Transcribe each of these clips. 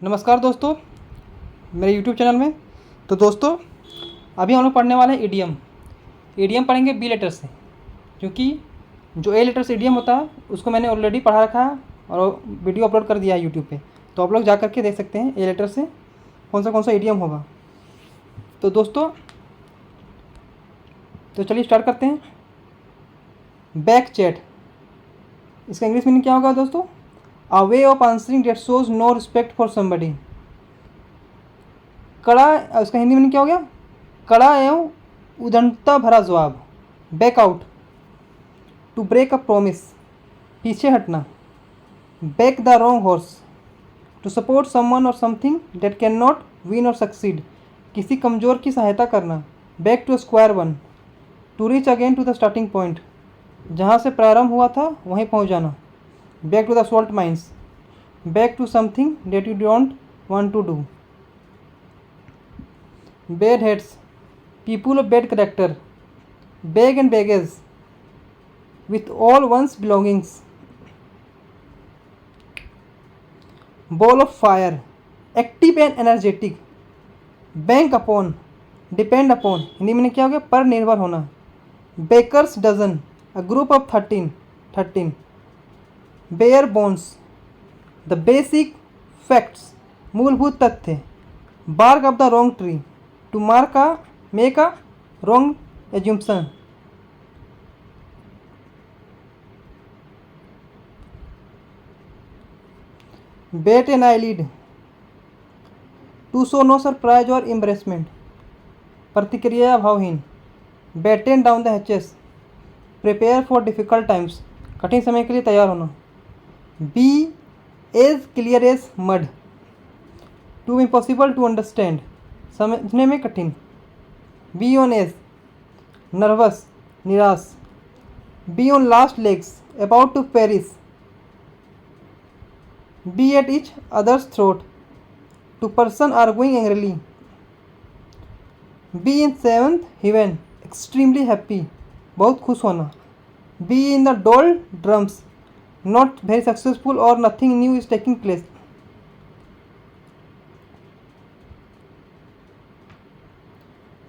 नमस्कार दोस्तों, मेरे YouTube चैनल में। तो दोस्तों, अभी हम लोग पढ़ने वाले हैं इडियम। इडियम पढ़ेंगे बी लेटर से, क्योंकि जो ए लेटर से इडियम होता है उसको मैंने ऑलरेडी पढ़ा रखा है और वीडियो अपलोड कर दिया है यूट्यूब पे। तो आप लोग जा करके देख सकते हैं ए लेटर से कौन सा इडियम होगा। तो दोस्तों, तो चलिए स्टार्ट करते हैं। बैक चैट, इसका इंग्लिश मीनिंग क्या होगा दोस्तों? A way of answering that shows no respect for somebody। कड़ा, उसका हिंदी मीनिंग क्या हो गया? कड़ा एवं उदंडता भरा जवाब। Back out, to break a promise, पीछे हटना। Back the wrong horse, to support someone or something that can not win or succeed, किसी कमज़ोर की सहायता करना। Back to square one, to reach again to the starting point, जहाँ से प्रारंभ हुआ था वहीं पहुँच जाना। Back to the salt mines, back to something that you don't want to do. Bad heads, people of bad character. Bag and baggage, with all one's belongings. Ball of fire, active and energetic. Bank upon, depend upon, Hindi में क्या हो गया? पर निर्भर होना। Baker's dozen, a group of 13. Bare bones, the basic facts, मूलभूत तथ्य। Bark off the wrong tree, to mark uh make a wrong assumption. Bat an eyelid, to show no surprise or embarrassment, प्रतिक्रिया भावहीन। Batten down the hatches, prepare for difficult times, कठिन समय के लिए तैयार होना। Be as clear as mud, to impossible to understand, समझने में कठिन। बी ऑन एज, नर्वस, निराश। Be on last legs, about to Paris. Be at each others throat, two person arguing angrily. Be in seventh heaven, extremely happy, बहुत खुश होना। Be in the doldrums, not very successful or nothing new is taking place.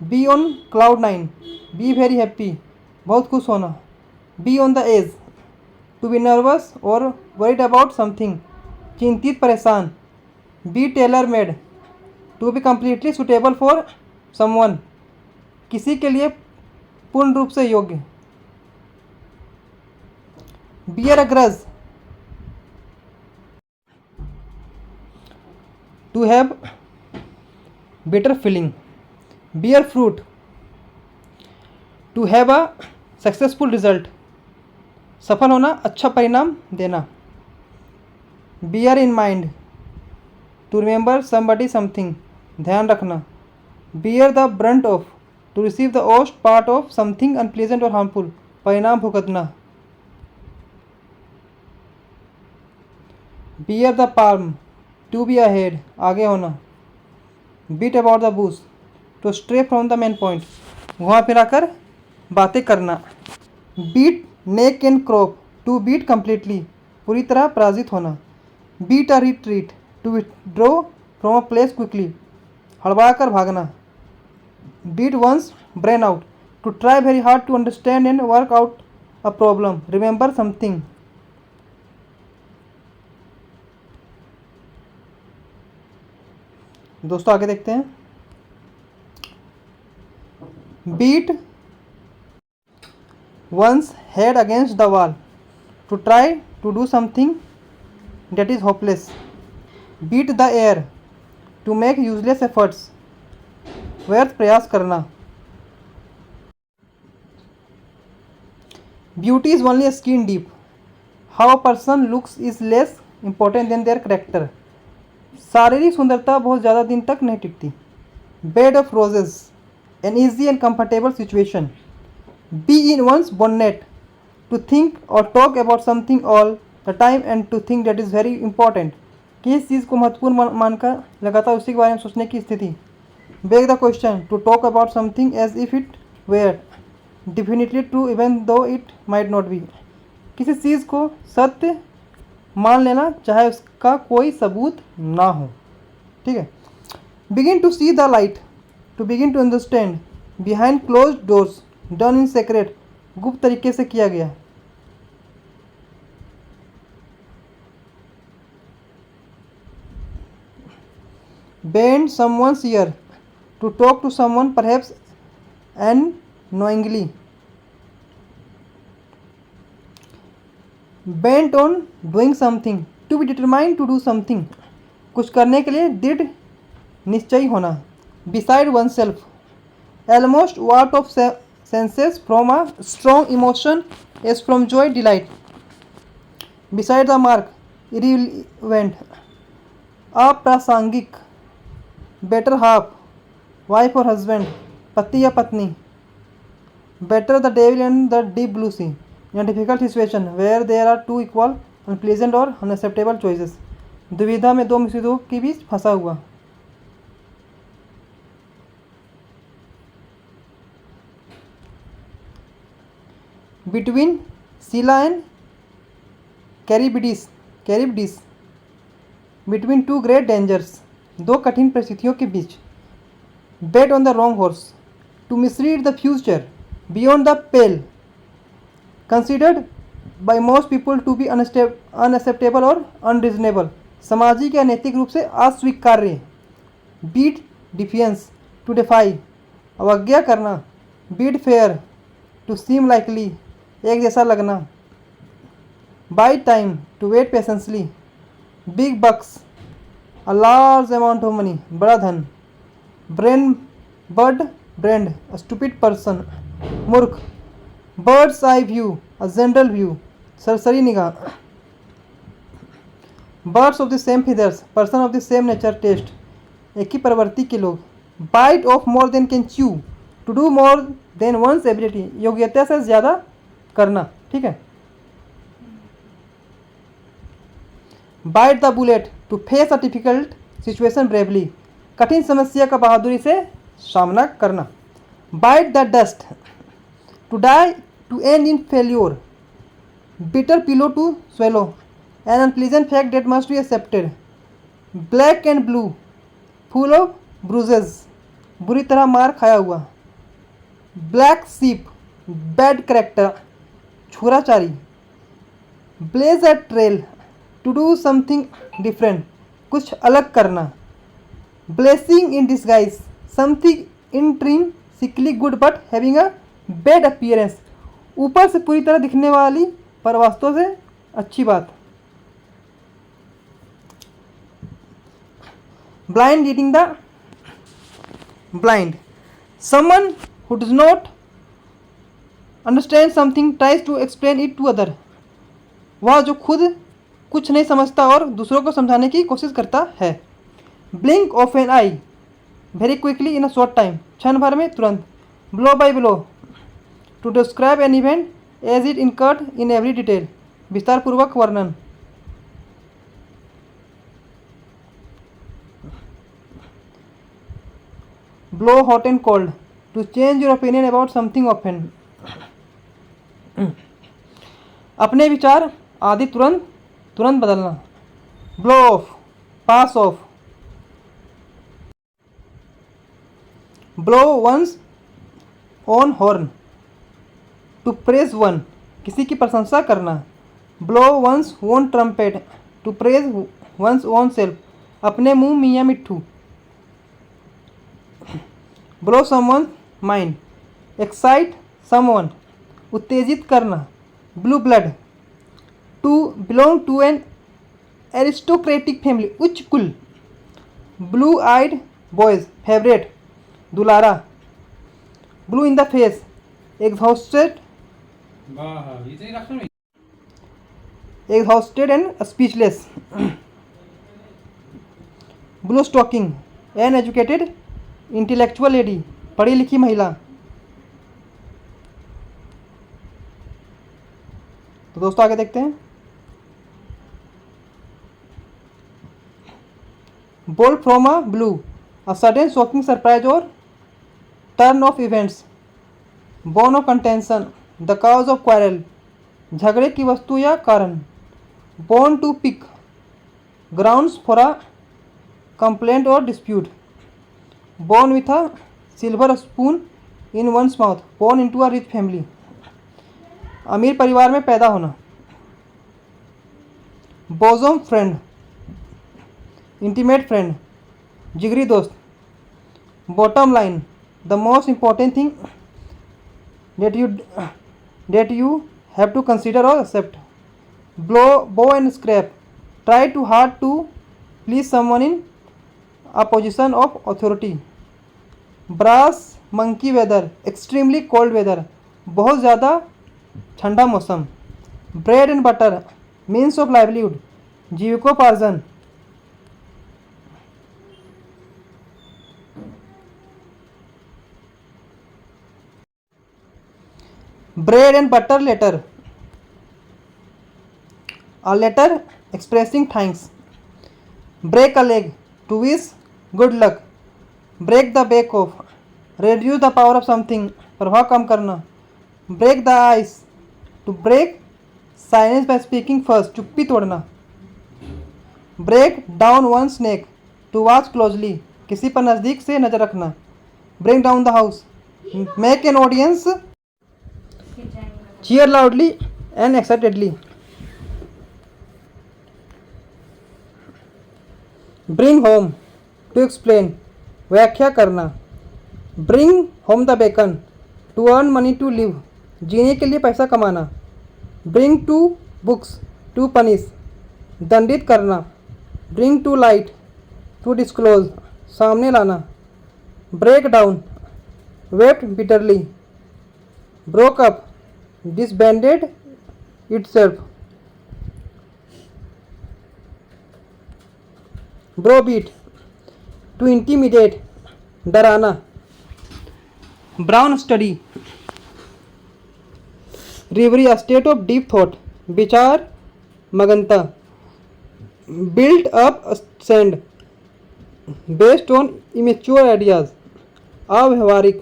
Be on cloud nine, be very happy, बहुत खुश होना। Be on the edge, to be nervous or worried about something, चिंतित परेशान। Be tailor made, to be completely suitable for someone, किसी के लिए पूर्ण रूप से योग्य। Bear a grudge, to have bitter feeling. Bear fruit, to have a successful result, सफल होना, अच्छा परिणाम देना। Bear in mind, to remember somebody something, ध्यान रखना। Bear the brunt of, to receive the worst part of something unpleasant or harmful, परिणाम भुगतना। Bear the palm, to be ahead, आगे होना। Beat about the bush, to stray from the main point, घुमा फिरा कर बातें करना। Beat neck and crop, to beat completely, पूरी तरह पराजित होना। Beat a retreat, to withdraw from a place quickly, हड़बड़ा कर भागना। Beat one's brain out, to try very hard to understand and work out a problem, remember something। दोस्तों आगे देखते हैं। Beat one's head against the wall, to try to do something that is hopeless. Beat the air, to make useless efforts, व्यर्थ प्रयास करना। Beauty is only skin deep, how a person looks is less important than their character, शारीरिक सुंदरता बहुत ज़्यादा दिन तक नहीं टिकती। Bed of roses, an easy and comfortable situation. Be in one's bonnet, to think or talk about something all the time and to think that is very important, किस चीज़ को महत्वपूर्ण मानकर लगातार उसी के बारे में सोचने की स्थिति। Beg the question, to talk about something as if it were definitely true even though it might not be, किसी चीज़ को सत्य मान लेना चाहे उसका कोई सबूत ना हो। ठीक है। Begin to see the light, to begin to understand, behind close doors, done in secret, गुप्त तरीके से किया गया। Bend someone's ear, to talk to someone perhaps unknowingly. Bent on doing something, to be determined to do something, कुछ करने के लिए दृढ़ निश्चयी होना। Beside oneself, almost wart of senses, from a strong emotion as from joy, delight. Beside the mark, irrelevant, अप्रासंगिक। Better half, wife or husband, पति या पत्नी। Better the devil and the deep blue sea, in a difficult situation where there are two equal, unpleasant or unacceptable choices, दुविधा में दो मुसीबतों के बीच फंसा हुआ। Between Scylla and Charybdis, between two great dangers, दो कठिन परिस्थितियों के बीच। Bet on the wrong horse, to misread the future, beyond the pale, considered by most people to be unacceptable or unreasonable, सामाजिक या नैतिक रूप से अस्वीकार्य। Bid defiance, to defy, अवज्ञा करना। Bid fair, to seem likely, एक जैसा लगना। Buy time, to wait patiently। Big bucks, a large amount of money, बड़ा धन। Bird brand, a stupid person, मूर्ख। Bird's eye view, a general view, सरसरी निगाह। Birds of the same feathers, person of the same nature, taste, एक ही प्रवृत्ति के लोग। Bite off more than can chew, to do more than one's ability, योग्यता से ज़्यादा करना। ठीक है। Bite the bullet, to face a difficult situation bravely, कठिन समस्या का बहादुरी से सामना करना। Bite the dust, to die, to end in failure, bitter pillow to swallow, an unpleasant fact that must be accepted। Black and blue, full of bruises, बुरी तरह मार खाया हुआ। Black sheep, bad character, छुराचारी। Blaze a trail, to do something different, कुछ अलग करना। Blessing in disguise, something intrinsically good but having a bad appearance, ऊपर से पूरी तरह दिखने वाली पर वास्तव से अच्छी बात। Blind leading the blind, someone who does not understand something tries to explain it to other, वह जो खुद कुछ नहीं समझता और दूसरों को समझाने की कोशिश करता है। Blink of an eye, very quickly in a short time, क्षण भर में तुरंत। Blow by blow, to describe an event as it occurred in every detail, विस्तार पूर्वक वर्णन। Blow hot and cold, to change your opinion about something often, अपने विचार आदि तुरंत बदलना। Blow off, pass off, blow one's own horn, to praise one, किसी की प्रशंसा करना। Blow one's own trumpet, to praise one's own self, अपने मुंह मियाँ मिट्ठू। Blow someone's mind, excite someone, उत्तेजित करना। Blue blood, to belong to an aristocratic family, उच्च कुल। Blue eyed boys, favorite, दुलारा। Blue in the face, exhausted and speechless। Blue stocking, an educated intellectual lady, पढ़ी लिखी महिला। तो दोस्तों आगे देखते हैं। Bolt from a blue, a sudden shocking surprise or turn of events। Bone of contention, the cause of quarrel, झगड़े की वस्तु या कारण। Bone to pick, grounds for a complaint or dispute. Born with a silver spoon in one's mouth, born into a rich family, अमीर परिवार में पैदा होना। बोजोम फ्रेंड, इंटीमेट फ्रेंड, जिगरी दोस्त। Bottom line, the most important thing that you have to consider or accept. Bow and scrap, try too hard to please someone in a position of authority. Brass monkey weather, extremely cold weather, बहुत ज़्यादा ठंडा मौसम। Bread and butter, means of livelihood, जीविकोपार्जन। bread and butter letter, a letter expressing thanks. Break a leg, to wish good luck. Break the back off, reduce the power of something, प्रभाव कम करना। Break the ice, to break silence by speaking first, चुप्पी तोड़ना। Break down one's neck, to watch closely, किसी पर नज़दीक से नज़र रखना। Bring down the house, make an audience cheer loudly and excitedly. Bring home, to explain, व्याख्या करना। Bring home the bacon, to earn money to live, जीने के लिए पैसा कमाना। Bring to books, to punish, दंडित करना। Bring to light, to disclose, सामने लाना। Break down, wept bitterly, broke up, disbanded itself. Browbeat, to intimidate, डराना। Brown study, reverie, a state of deep thought, विचार मगनता। Built up sand, based on immature ideas, अव्यवहारिक।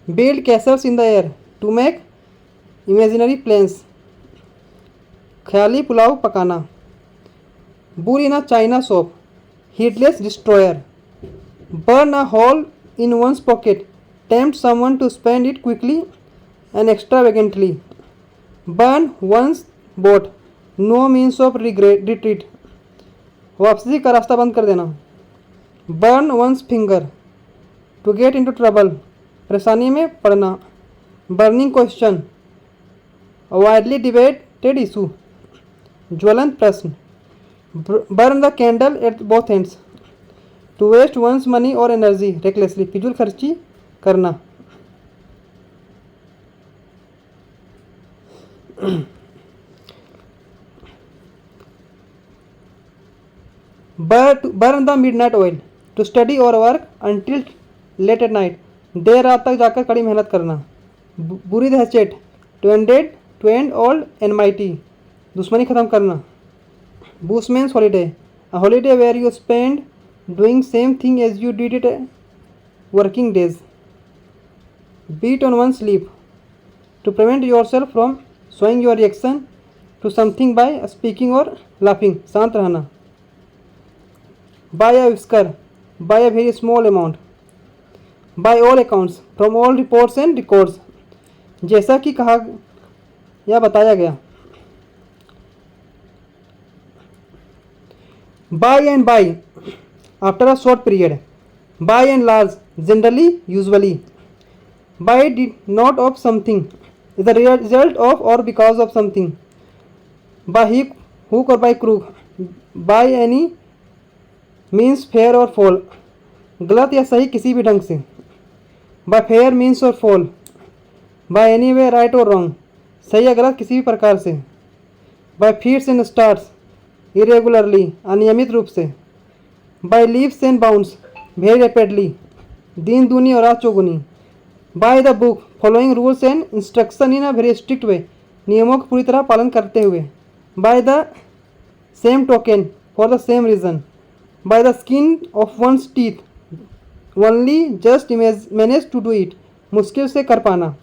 Build castles in the air, to make imaginary planes, ख्याली पुलाव पकाना। Bull in a china shop, heedless destroyer। Burn a hole in one's pocket, tempt someone to spend it quickly and extravagantly। Burn one's boat, no means of retreat, वापसी का रास्ता बंद कर देना। Burn one's finger, to get into trouble, परेशानी में पड़ना। Burning question, a widely debated issue, ज्वलंत प्रश्न। Burn the candle at both ends, to waste one's money or energy recklessly, फिजूल खर्ची करना। Burn the midnight oil, to study or work until late at night, देर रात तक जाकर कड़ी मेहनत करना। Bury hatchet, to end all enmity, दुश्मनी ख़त्म करना। Bushman's holiday, a holiday where you spend doing same thing as you did it working days. Beat on one sleep, to prevent your self from showing your reaction to something by speaking or laughing, शांत रहना। By a whisker, by a very small amount. By all accounts, from all reports and records, जैसा कि कहा या बताया गया। Bye and by, after a short period. By and large, generally, usually. By did not of something, is the result of or because of something. By hook or by crook, by any means fair or foul, गलत या सही किसी भी ढंग से। By fair means or foul, by any way right or wrong, सही या गलत किसी भी प्रकार से। By fits and starts, irregularly, अनियमित रूप से। By leaves and bounds, very rapidly, दिन दूनी और रात चौगुनी। By the book, following rules and instruction in a very strict way, नियमों का पूरी तरह पालन करते हुए। By the same token, for the same reason. By the skin of one's teeth, only just manage to do it, मुश्किल से कर पाना।